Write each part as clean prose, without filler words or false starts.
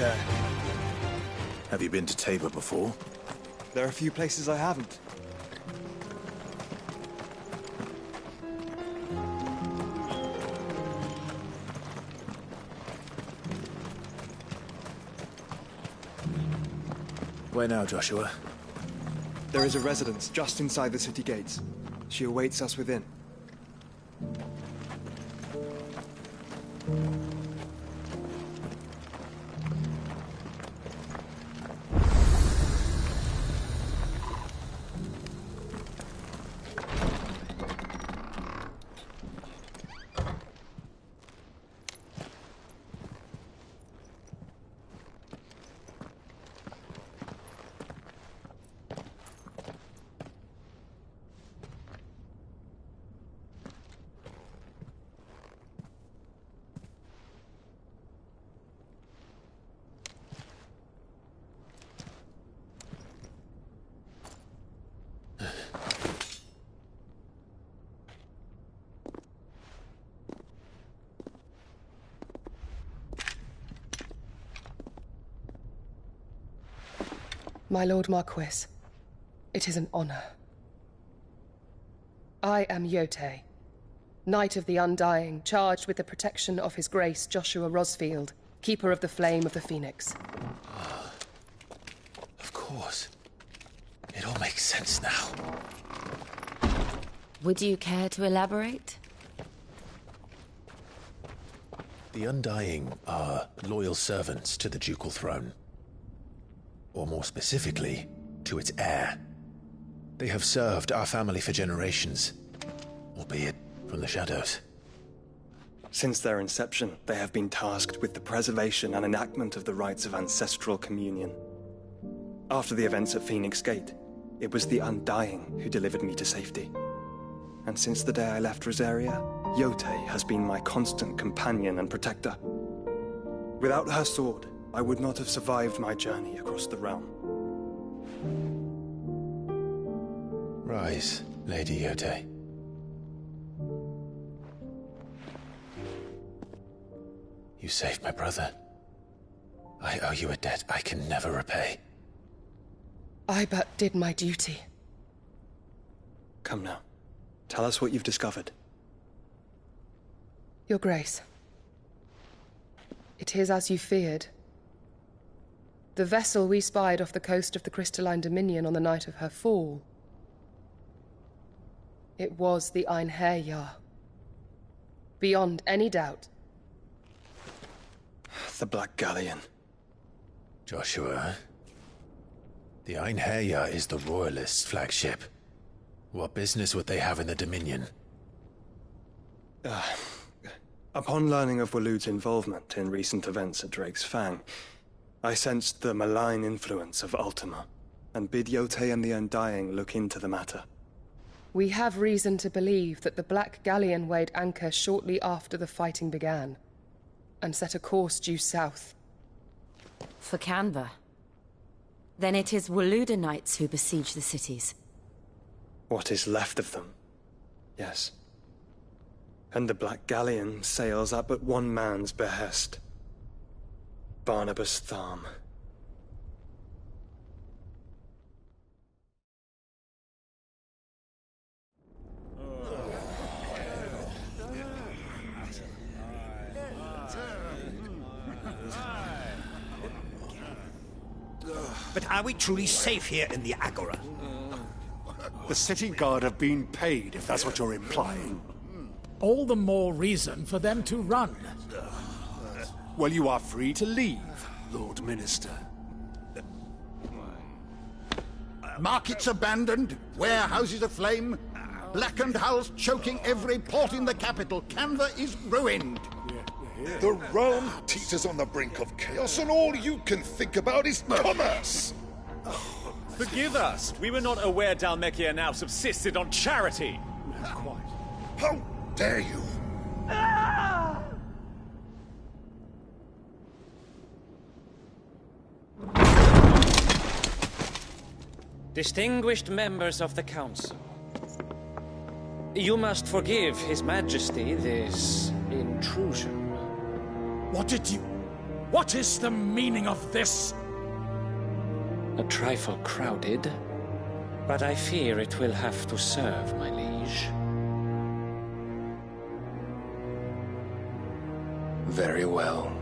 there. Have you been to Tabor before? There are a few places I haven't. Where now, Joshua? There is a residence just inside the city gates. She awaits us within. My Lord Marquis, it is an honor. I am Yote, Knight of the Undying, charged with the protection of His Grace Joshua Rosfield, Keeper of the Flame of the Phoenix. Of course. It all makes sense now. Would you care to elaborate? The Undying are loyal servants to the ducal throne. Or more specifically, to its heir. They have served our family for generations, albeit from the shadows. Since their inception, they have been tasked with the preservation and enactment of the rites of ancestral communion. After the events at Phoenix Gate, it was the Undying who delivered me to safety. And since the day I left Rosaria, Yote has been my constant companion and protector. Without her sword, I would not have survived my journey across the realm. Rise, Lady Yote. You saved my brother. I owe you a debt I can never repay. I but did my duty. Come now. Tell us what you've discovered. Your Grace. It is as you feared. The vessel we spied off the coast of the Crystalline Dominion on the night of her fall. It was the Einherjar. Beyond any doubt. The Black Galleon. Joshua, the Einherjar is the Royalists' flagship. What business would they have in the Dominion? Upon learning of Waloed's involvement in recent events at Drake's Fang, I sensed the malign influence of Ultima, and bid Yote and the Undying look into the matter. We have reason to believe that the Black Galleon weighed anchor shortly after the fighting began, and set a course due south. For Canva. Then it is Waloed Knights who besiege the cities. What is left of them, yes. And the Black Galleon sails at but one man's behest. Barnabas Tharm. But are we truly safe here in the Agora? The city guard have been paid, if that's what you're implying. All the more reason for them to run. Well, you are free to leave, Lord Minister. Markets abandoned, warehouses aflame, blackened hulls choking every port in the capital. Canva is ruined. The realm teeters on the brink of chaos, and all you can think about is commerce! Forgive us! We were not aware Dhalmekia now subsisted on charity! Quite. How dare you! Distinguished members of the Council, you must forgive His Majesty this intrusion. What did you... What is the meaning of this? A trifle crowded, but I fear it will have to serve, my liege. Very well.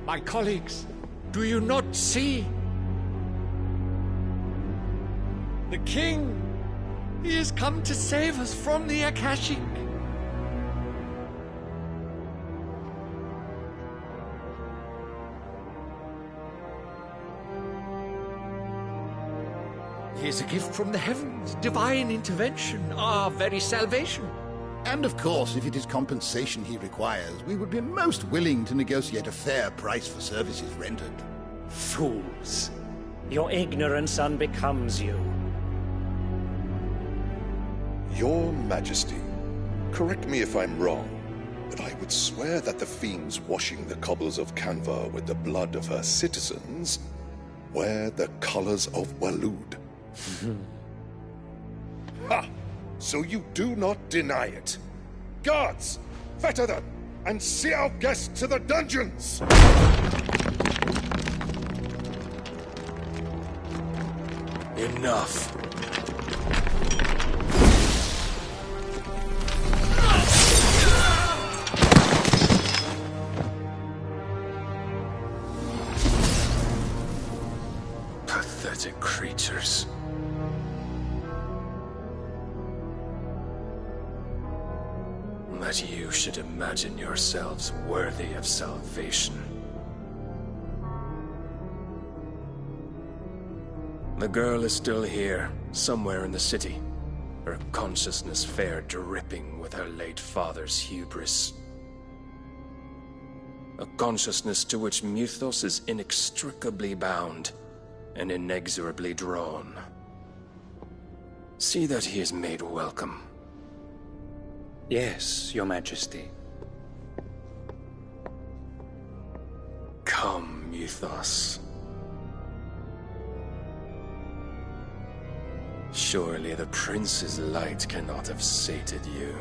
My colleagues, do you not see? The king! He has come to save us from the Akashic! He is a gift from the heavens, divine intervention, our very salvation. And of course, if it is compensation he requires, we would be most willing to negotiate a fair price for services rendered. Fools! Your ignorance unbecomes you. Your Majesty, correct me if I'm wrong, but I would swear that the fiends washing the cobbles of Canva with the blood of her citizens wear the colors of Waloed. Ha! So you do not deny it. Guards, fetter them, and see our guests to the dungeons! Enough. Pathetic creatures. That you should imagine yourselves worthy of salvation. The girl is still here, somewhere in the city, her consciousness fair dripping with her late father's hubris. A consciousness to which Mythos is inextricably bound and inexorably drawn. See that he is made welcome. Yes, Your Majesty. Come, Mythos. Surely the prince's light cannot have sated you.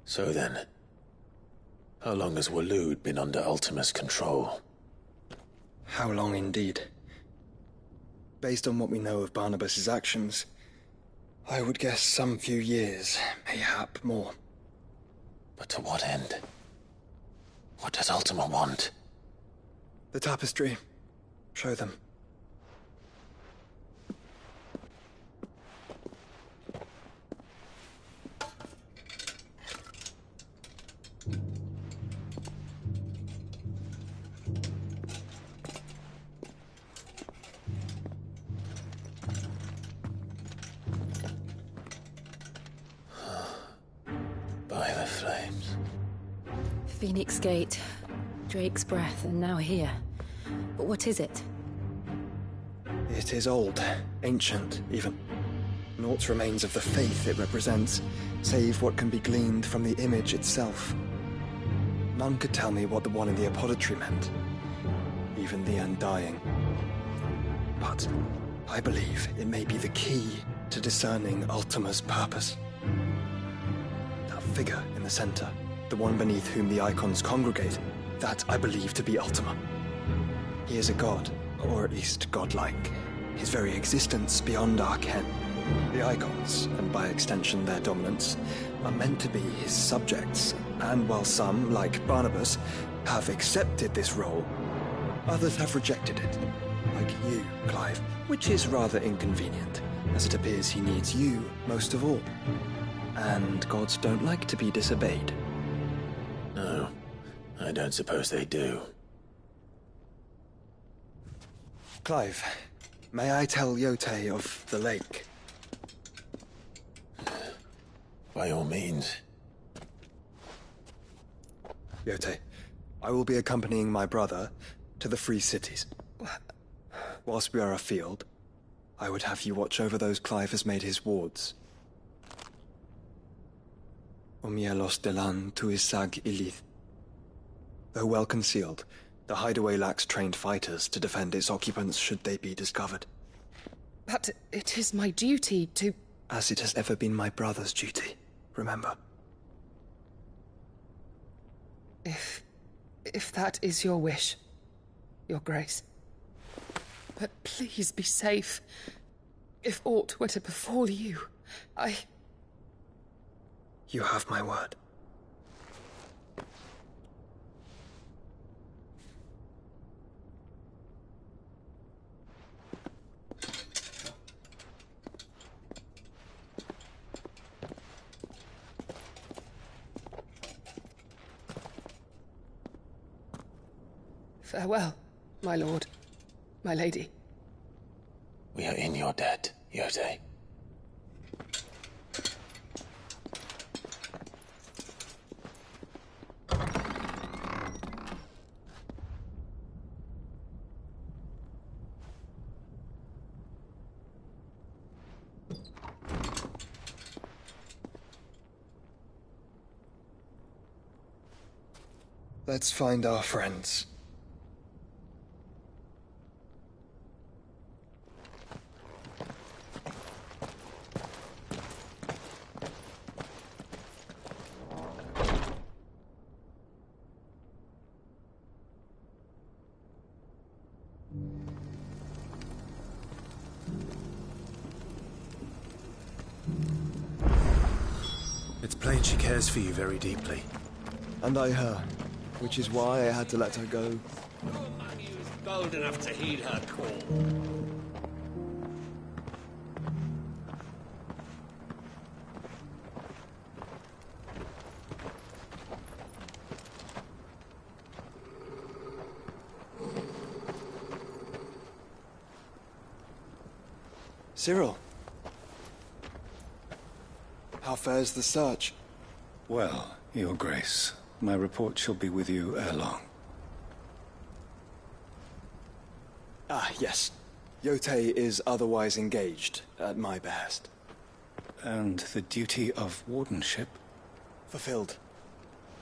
So then, how long has Waloed been under Ultima's control? How long indeed? Based on what we know of Barnabas's actions, I would guess some few years, mayhap more. But to what end? What does Ultima want? The tapestry. Show them. By the flames. Phoenix Gate, Drake's Breath, and now here. But what is it? It is old, ancient, even. Naught remains of the faith it represents, save what can be gleaned from the image itself. None could tell me what the one in the apothecary meant, even the Undying. But I believe it may be the key to discerning Ultima's purpose. That figure in the center, the one beneath whom the icons congregate, that I believe to be Ultima. He is a god, or at least godlike, his very existence beyond our ken. The icons, and by extension their dominants, are meant to be his subjects, and while some, like Barnabas, have accepted this role, others have rejected it, like you, Clive, which is rather inconvenient, as it appears he needs you most of all. And gods don't like to be disobeyed. No, I don't suppose they do. Clive, may I tell Yote of the lake? By all means. Yote, I will be accompanying my brother to the Free Cities. Whilst we are afield, I would have you watch over those Clive has made his wards. Omielos delan tuisag ilith. Though well concealed, the hideaway lacks trained fighters to defend its occupants should they be discovered. But it is my duty to... As it has ever been my brother's duty, remember. If that is your wish, Your Grace. But please be safe. If aught were to befall you, You have my word. Farewell, my lord, my lady. We are in your debt, Yotei. Let's find our friends. It's plain she cares for you very deeply. And I her, which is why I had to let her go. No man is bold enough to heed her call. Cyril. How fares the search? Well, Your Grace, my report shall be with you ere long. Ah, yes. Yotei is otherwise engaged, at my behest. And the duty of wardenship? Fulfilled.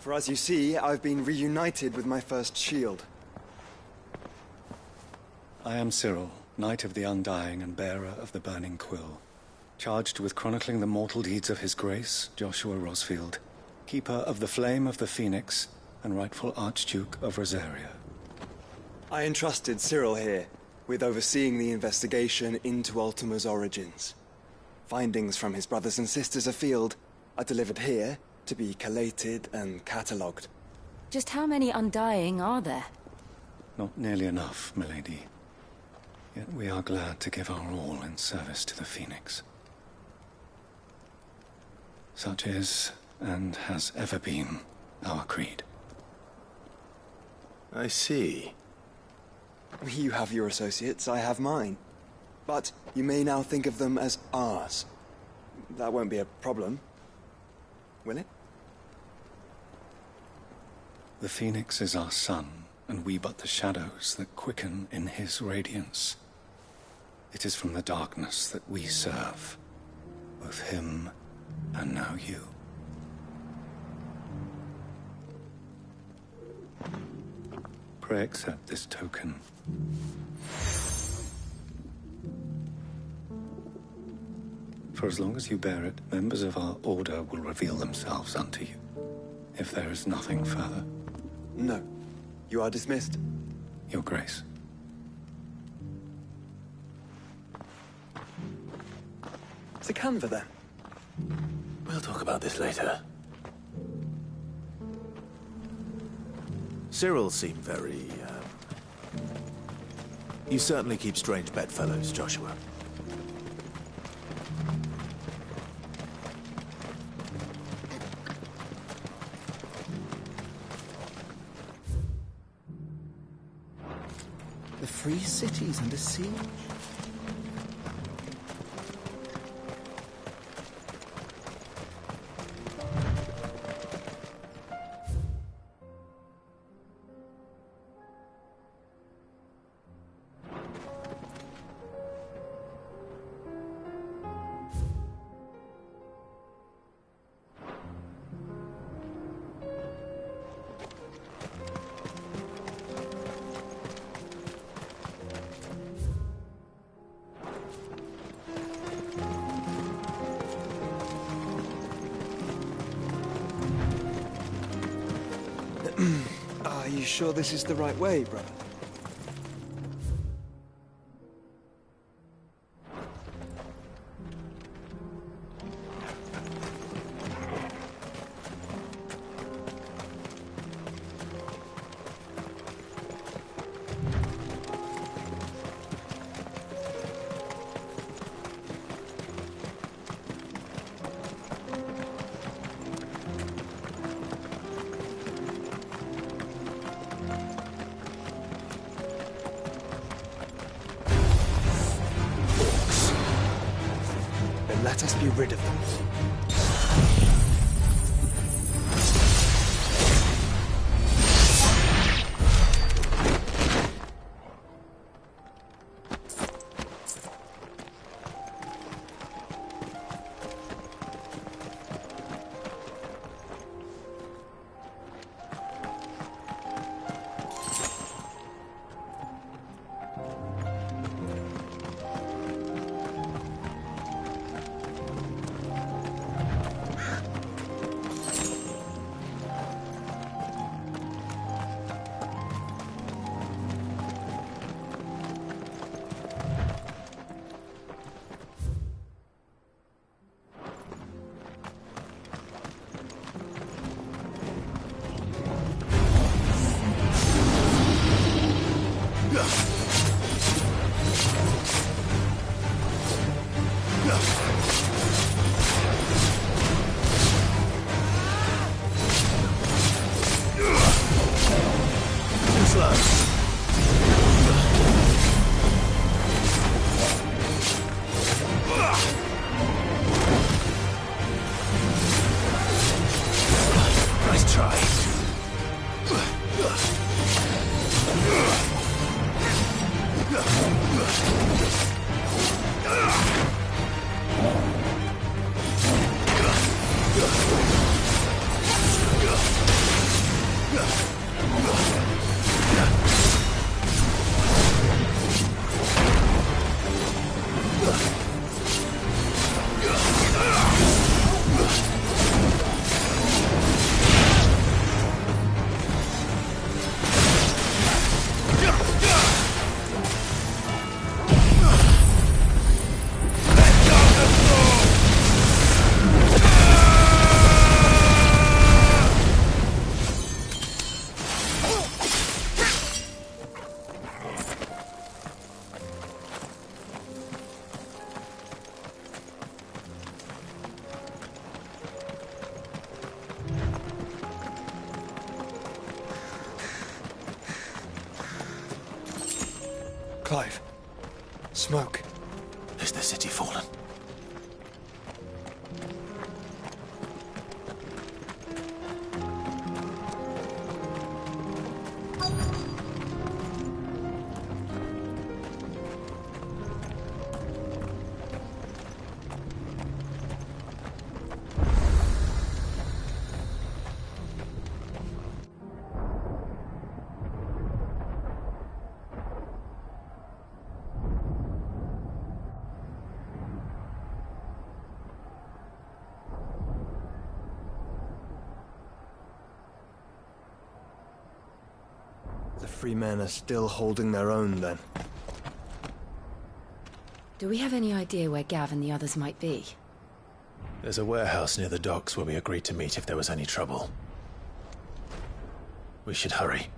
For as you see, I've been reunited with my first shield. I am Cyril, Knight of the Undying and bearer of the Burning Quill, charged with chronicling the mortal deeds of His Grace, Joshua Rosfield, Keeper of the Flame of the Phoenix, and rightful Archduke of Rosaria. I entrusted Cyril here with overseeing the investigation into Ultima's origins. Findings from his brothers and sisters afield are delivered here to be collated and catalogued. Just how many Undying are there? Not nearly enough, milady. Yet we are glad to give our all in service to the Phoenix. Such is, and has ever been, our creed. I see. You have your associates, I have mine. But you may now think of them as ours. That won't be a problem, will it? The Phoenix is our sun, and we but the shadows that quicken in his radiance. It is from the darkness that we serve, both him and now you. Pray accept this token. For as long as you bear it, members of our order will reveal themselves unto you, if there is nothing further. No. You are dismissed. Your Grace. To Canva, then. We'll talk about this later. Cyril seemed very, You certainly keep strange bedfellows, Joshua. The free city's under siege. Are you sure this is the right way, brother? Let us be rid of them. Nice try. Clive. Smoke. Is the city fallen? The free men are still holding their own, then. Do we have any idea where Gav and the others might be? There's a warehouse near the docks where we agreed to meet if there was any trouble. We should hurry.